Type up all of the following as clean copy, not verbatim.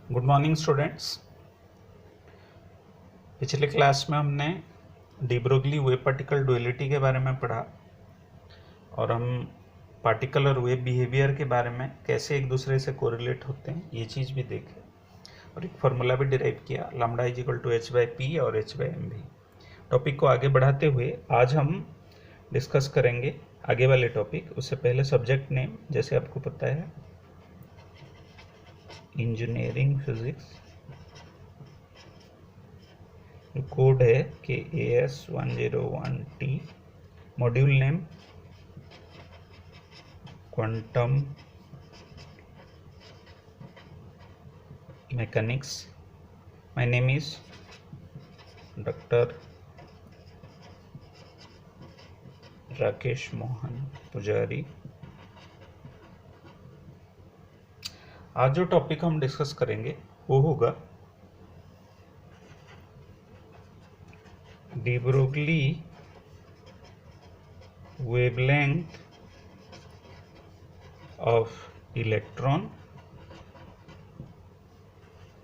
Good morning students. पिछले class में हमने de Broglie wave particle duality के बारे में पढ़ा और हम पार्टिकल और वेव बिहेवियर के बारे में कैसे एक दूसरे से कोरिलेट होते हैं ये चीज़ भी देखे और एक फार्मूला भी डिराइव किया, lambda is equal to h by p और एच बाई एम भी। टॉपिक को आगे बढ़ाते हुए आज हम डिस्कस करेंगे आगे वाले टॉपिक। उससे पहले सब्जेक्ट नेम जैसे आपको पता है इंजीनियरिंग फिजिक्स, कोड है कि AS101T, module name quantum mechanics. My name is doctor Rakesh Mohan पुजारी। आज जो टॉपिक हम डिस्कस करेंगे वो होगा de Broglie wavelength of electron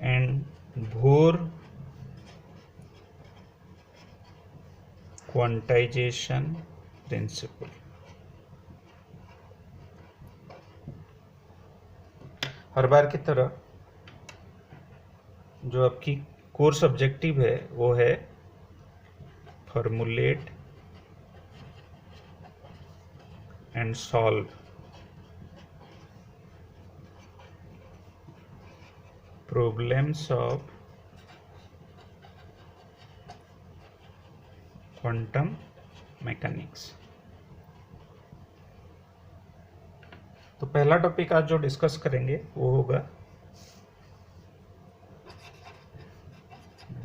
and Bohr quantization principle। हर बार की तरह जो आपकी कोर्स ऑब्जेक्टिव है वो है formulate and solve problems of quantum mechanics। तो पहला टॉपिक आज जो डिस्कस करेंगे वो होगा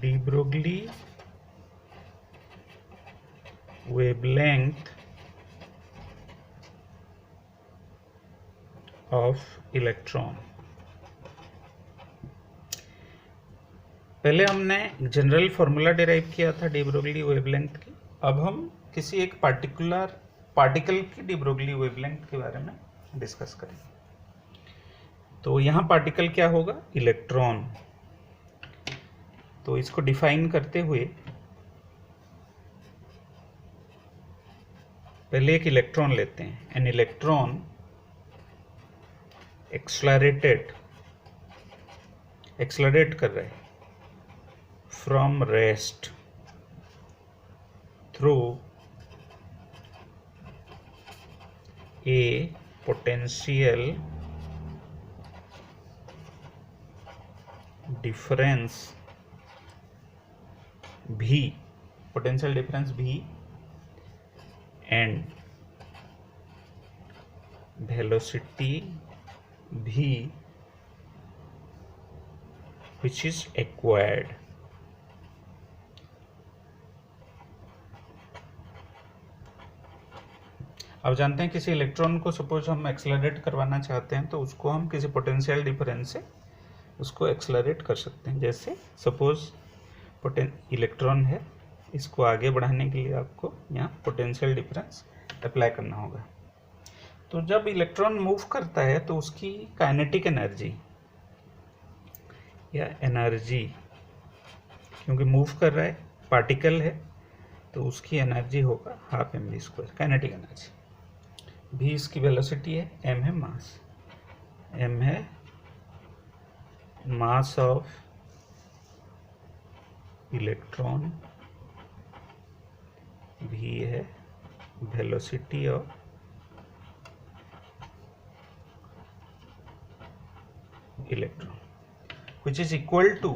de Broglie wavelength of electron. पहले हमने जनरल फॉर्मूला डिराइव किया था डी ब्रोगली वेवलेंथ की। अब हम किसी एक पार्टिकुलर पार्टिकल की डी ब्रोगली वेवलेंथ के बारे में डिस्कस करेंगे। तो यहाँ पार्टिकल क्या होगा? इलेक्ट्रॉन। तो इसको डिफाइन करते हुए पहले एक इलेक्ट्रॉन लेते हैं। एन इलेक्ट्रॉन एक्सलरेट कर रहे हैं from rest through a potential difference भी, पोटेंशियल डिफरेंस भी एंड वेलोसिटी भी which is acquired। अब जानते हैं किसी इलेक्ट्रॉन को सपोज हम एक्सेलरेट करवाना चाहते हैं तो उसको हम किसी पोटेंशियल डिफरेंस से उसको एक्सेलरेट कर सकते हैं। जैसे सपोज इलेक्ट्रॉन है, इसको आगे बढ़ाने के लिए आपको यहाँ पोटेंशियल डिफरेंस अप्लाई करना होगा। तो जब इलेक्ट्रॉन मूव करता है तो उसकी काइनेटिक एनर्जी या एनर्जी, क्योंकि मूव कर रहा है, पार्टिकल है, तो उसकी एनर्जी होगा half m v square, kinetic energy. भी इसकी वेलोसिटी है, एम है मास, एम है मास ऑफ इलेक्ट्रॉन, भी है velocity of electron, which is equal to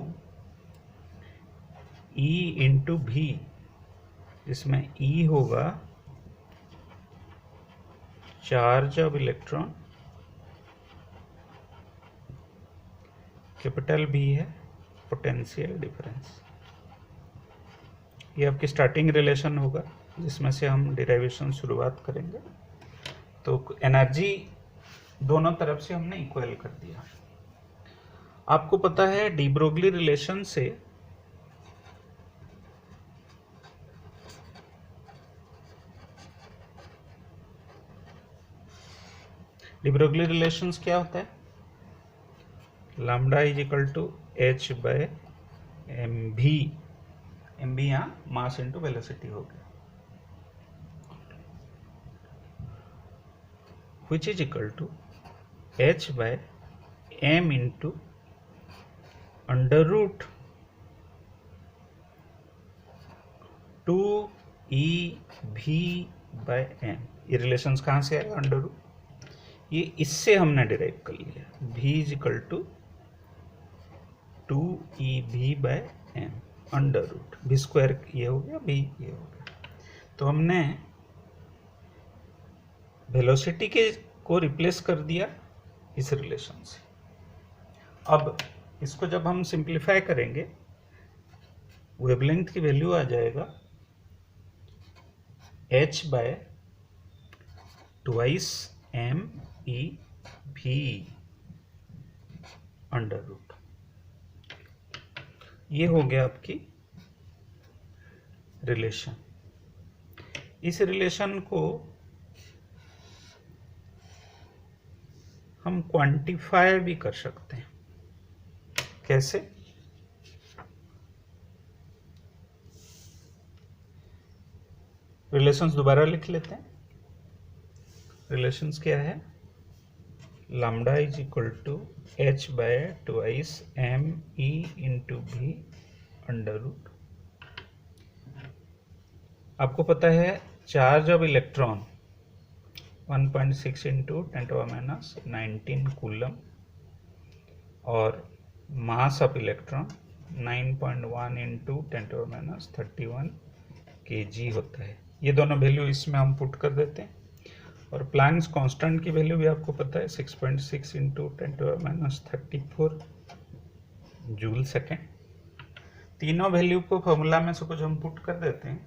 E into V, जिसमें E होगा charge of electron, capital B है पोटेंशियल डिफरेंस। ये आपकी स्टार्टिंग रिलेशन होगा जिसमें से हम डिराइवेशन शुरुआत करेंगे। तो एनर्जी दोनों तरफ से हमने इक्वल कर दिया। आपको पता है डी ब्रोगली रिलेशन से डी ब्रोगली रिलेशंस क्या होता है? Lambda is equal to h by mv, mv यहाँ मास इंटू वेलोसिटी हो गया, which is equal to h by m into under root 2ev by m। ये रिलेशंस कहाँ से आएगा? अंडर रूट, ये इससे हमने डिराइव कर लिया, v is equal to 2ev by m under root, v square ये हो गया, v ये हो गया। तो हमने वेलोसिटी के को रिप्लेस कर दिया इस रिलेशन से। अब इसको जब हम सिंप्लीफाई करेंगे, वेवलेंथ की वैल्यू आ जाएगा h by twice m e v under root. ये हो गया आपकी रिलेशन। इस रिलेशन को हम क्वांटिफाई भी कर सकते हैं। कैसे? रिलेशंस दोबारा लिख लेते हैं। रिलेशंस क्या है? Lambda is equal to h by twice m e into v under root. आपको पता है charge of electron 1.6 into 10⁻⁹ coulomb और mass of electron 9.1 into 10⁻31 kg होता है। ये दोनों वैल्यू इसमें हम पुट कर देते हैं, और प्लैंक्स कांस्टेंट की वैल्यू भी आपको पता है 6.6 इंटू 10⁻34 जूल सेकेंड। तीनों वैल्यू को फॉर्मूला में सपोज हम पुट कर देते हैं,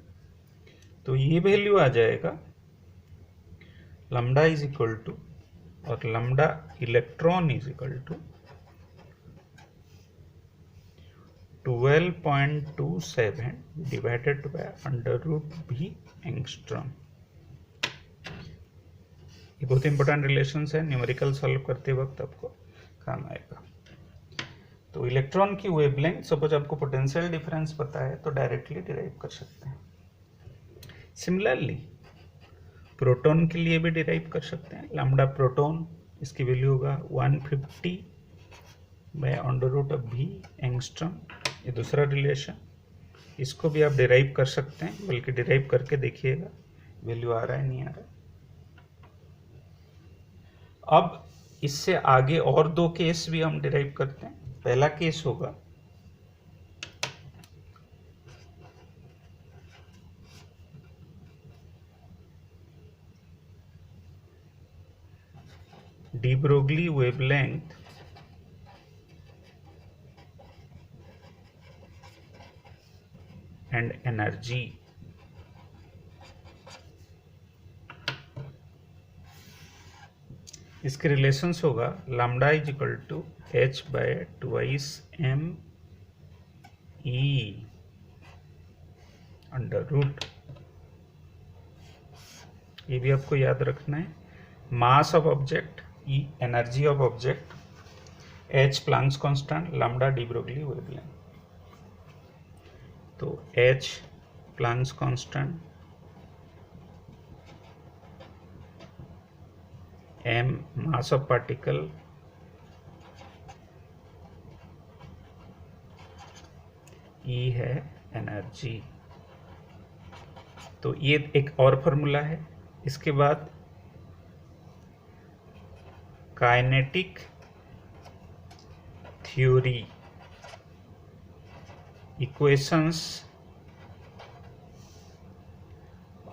तो ये वैल्यू आ जाएगा लैम्डा इज इक्वल टू, और lambda electron is equal to 12.27 divided by under root v angstrom. ये बहुत इंपॉर्टेंट रिलेशंस है, न्यूमेरिकल सॉल्व करते वक्त आपको काम आएगा। तो इलेक्ट्रॉन की वेवलेंथ, सपोज आपको पोटेंशियल डिफरेंस पता है तो डायरेक्टली डिराइव कर सकते हैं। सिमिलरली प्रोटॉन के लिए भी डिराइव कर सकते हैं। लैम्डा प्रोटॉन, इसकी वैल्यू होगा 150 by under root of v angstrom. ये दूसरा रिलेशन, इसको भी आप डिराइव कर सकते हैं, बल्कि डिराइव करके देखिएगा वैल्यू आ रहा है नहीं आ रहा है। अब इससे आगे और दो केस भी हम डिराइव करते हैं। पहला केस होगा de Broglie wavelength and energy. इसके रिलेशंस होगा lambda is equal to h by twice m e under root. ये भी आपको याद रखना है। Mass of object, e energy of object, h Planck's constant, lambda de Broglie wavelength. तो h Planck's constant, m mass of particle, E है energy. तो ये एक और फॉर्मूला है। इसके बाद kinetic theory equations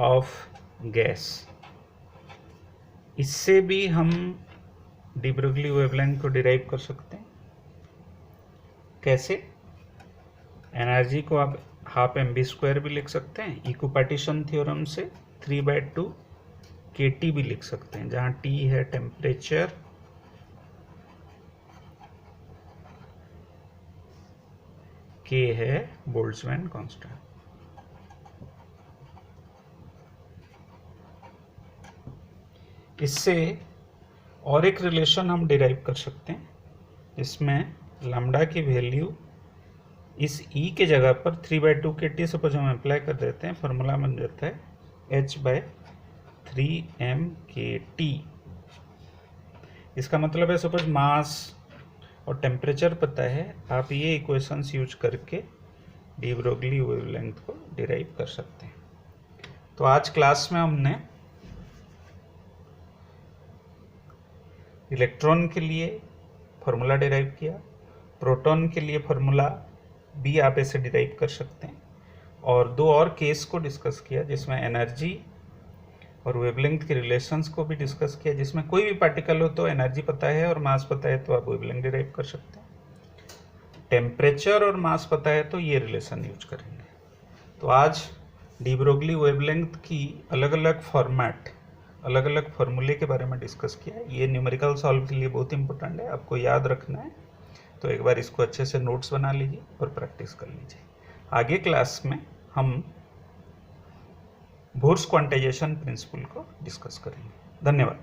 of gas, इससे भी हम डी ब्रोगली वेवलेंथ को डिराइव कर सकते हैं। कैसे? एनर्जी को आप हाफ mv² भी लिख सकते हैं, इक्विपार्टीशन थ्योरम से 3/2 kT भी लिख सकते हैं, जहाँ T है टेम्परेचर, K है बोल्ट्जमैन कांस्टेंट। इससे और एक रिलेशन हम डिराइव कर सकते हैं, इसमें लैम्डा की वैल्यू इस ई के जगह पर 3/2 के टी सपोज हम अप्लाई कर देते हैं, फॉर्मूला बन जाता है h/3m/kT। इसका मतलब है सपोज मास और टेम्परेचर पता है, आप ये इक्वेशंस यूज करके डी ब्रोगली वेवलेंथ को डिराइव कर सकते हैं। तो आज क्लास में हमने इलेक्ट्रॉन के लिए फॉर्मूला डिराइव किया, प्रोटॉन के लिए फॉर्मूला भी आप ऐसे डिराइव कर सकते हैं, और दो और केस को डिस्कस किया जिसमें एनर्जी और वेवलेंथ के रिलेशंस को भी डिस्कस किया। जिसमें कोई भी पार्टिकल हो तो एनर्जी पता है और मास पता है तो आप वेवलेंथ डिराइव कर सकते हैं। टेम्परेचर और मास पता है तो ये रिलेशन यूज करेंगे। तो आज डी ब्रोगली वेवलेंथ की अलग अलग फॉर्मेट, अलग अलग फॉर्मूले के बारे में डिस्कस किया। ये न्यूमेरिकल सॉल्व के लिए बहुत इंपॉर्टेंट है, आपको याद रखना है। तो एक बार इसको अच्छे से नोट्स बना लीजिए और प्रैक्टिस कर लीजिए। आगे क्लास में हम बोर्स क्वांटाइजेशन प्रिंसिपल को डिस्कस करेंगे। धन्यवाद।